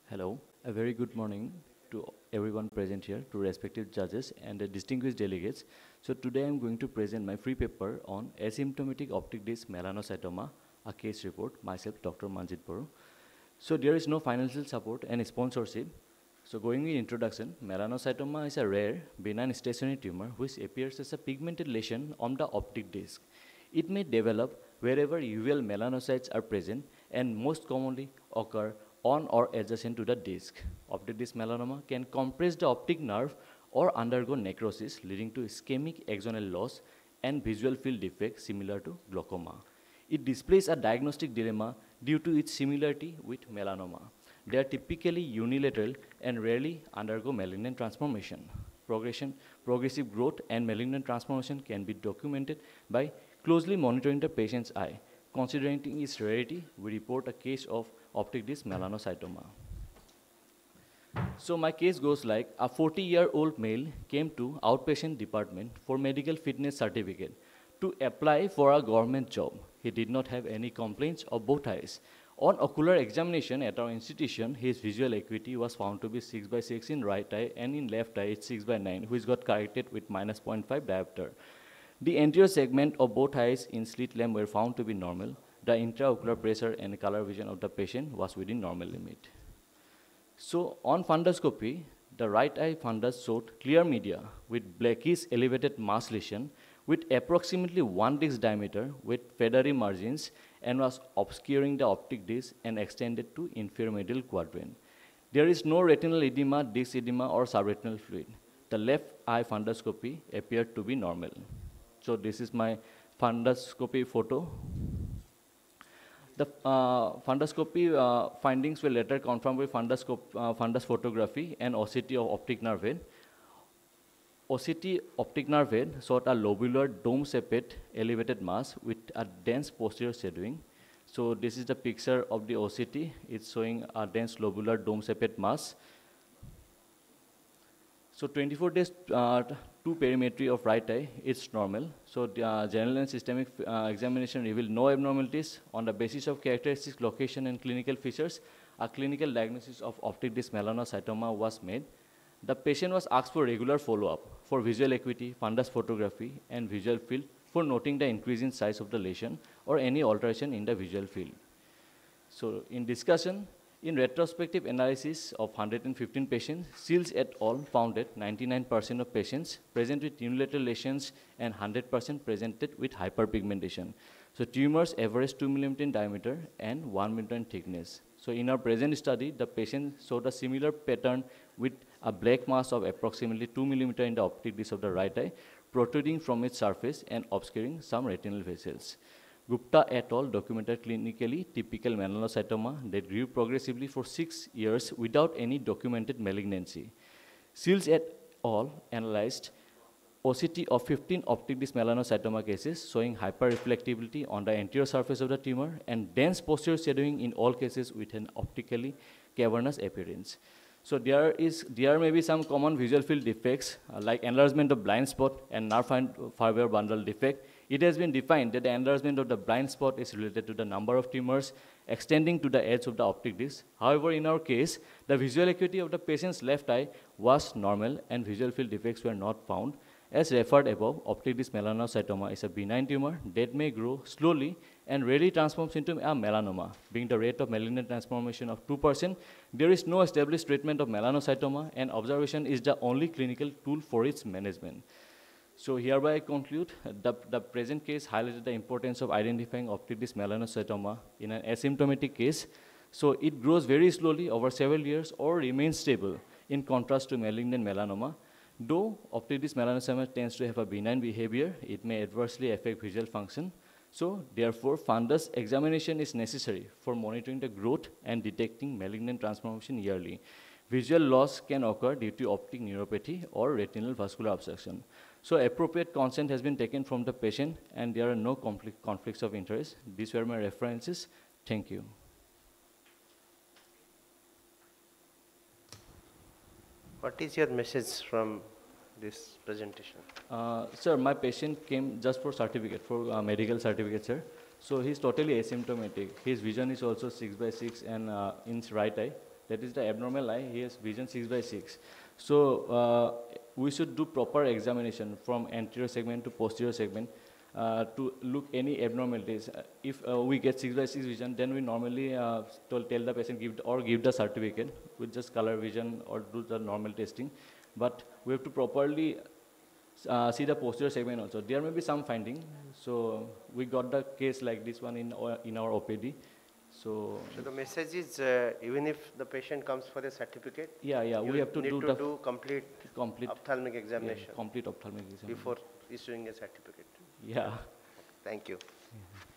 Hello, a very good morning to everyone present here, to respective judges and the distinguished delegates. So today I'm going to present my free paper on asymptomatic optic disc melanocytoma, a case report, myself, Dr. Manjit Boro. So there is no financial support and sponsorship. So going in introduction, melanocytoma is a rare, benign stationary tumor which appears as a pigmented lesion on the optic disc. It may develop wherever uveal melanocytes are present and most commonly occur on or adjacent to the disc. Optic disc melanoma can compress the optic nerve or undergo necrosis, leading to ischemic axonal loss and visual field defect similar to glaucoma. It displays a diagnostic dilemma due to its similarity with melanoma. They are typically unilateral and rarely undergo malignant transformation. Progressive growth and malignant transformation can be documented by closely monitoring the patient's eye. Considering its rarity, we report a case of optic disc melanocytoma. So my case goes like a 40-year-old male came to outpatient department for medical fitness certificate to apply for a government job. He did not have any complaints of both eyes. On ocular examination at our institution, his visual acuity was found to be 6/6 in right eye and in left eye it's 6/9, which got corrected with -0.5 diopter. The anterior segment of both eyes in slit lamp were found to be normal. The intraocular pressure and color vision of the patient was within normal limit. So on funduscopy, the right eye fundus showed clear media with blackish elevated mass lesion with approximately 1 disc diameter with feathery margins and was obscuring the optic disc and extended to inferior medial quadrant. There is no retinal edema, disc edema or subretinal fluid. The left eye funduscopy appeared to be normal. So this is my funduscopy photo. The funduscopy findings were later confirmed with fundus photography and OCT of optic nerve head. OCT optic nerve head showed a lobular dome-shaped elevated mass with a dense posterior shadowing. So this is the picture of the OCT. It's showing a dense lobular dome-shaped mass. So 24 days to perimetry of right eye, it's normal. So the general and systemic examination revealed no abnormalities. On the basis of characteristics, location, and clinical features, a clinical diagnosis of optic disc melanocytoma was made. The patient was asked for regular follow-up for visual acuity, fundus photography, and visual field for noting the increasing size of the lesion or any alteration in the visual field. So in discussion, in retrospective analysis of 115 patients, Shields et al. Found that 99% of patients present with unilateral lesions and 100% presented with hyperpigmentation. So tumors average 2 mm in diameter and 1 mm in thickness. So in our present study, the patient showed a similar pattern with a black mass of approximately 2 mm in the optic disc of the right eye, protruding from its surface and obscuring some retinal vessels. Gupta et al. Documented clinically typical melanocytoma that grew progressively for 6 years without any documented malignancy. Shields et al. Analyzed OCT of 15 optic disc melanocytoma cases showing hyperreflectivity on the anterior surface of the tumor and dense posterior shadowing in all cases with an optically cavernous appearance. So there may be some common visual field defects like enlargement of blind spot and nerve fiber bundle defect. It has been defined that the enlargement of the blind spot is related to the number of tumors extending to the edge of the optic disc. However, in our case, the visual acuity of the patient's left eye was normal and visual field defects were not found. As referred above, optic disc melanocytoma is a benign tumor that may grow slowly and rarely transforms into a melanoma. Being the rate of malignant transformation of 2%, there is no established treatment of melanocytoma, and observation is the only clinical tool for its management. So hereby I conclude, the present case highlighted the importance of identifying optic disc melanocytoma in an asymptomatic case. So it grows very slowly over several years or remains stable in contrast to malignant melanoma. Though optic disc melanocytoma tends to have a benign behavior, it may adversely affect visual function. So therefore, fundus examination is necessary for monitoring the growth and detecting malignant transformation yearly. Visual loss can occur due to optic neuropathy or retinal vascular obstruction. So appropriate consent has been taken from the patient and there are no conflicts of interest. These were my references. Thank you. What is your message from this presentation? Sir, my patient came just for certificate, for medical certificate, sir. So he's totally asymptomatic. His vision is also 6/6 and in his right eye. that is the abnormal eye, he has vision 6/6. So we should do proper examination from anterior segment to posterior segment to look any abnormalities. If we get 6/6 vision, then we normally tell the patient give the certificate with just color vision or do the normal testing. But we have to properly see the posterior segment also. There may be some finding. So we got the case like this one in our OPD. So the message is, even if the patient comes for a certificate, we have to do complete ophthalmic examination. Complete ophthalmic examination Before issuing a certificate. Yeah. Thank you. Yeah.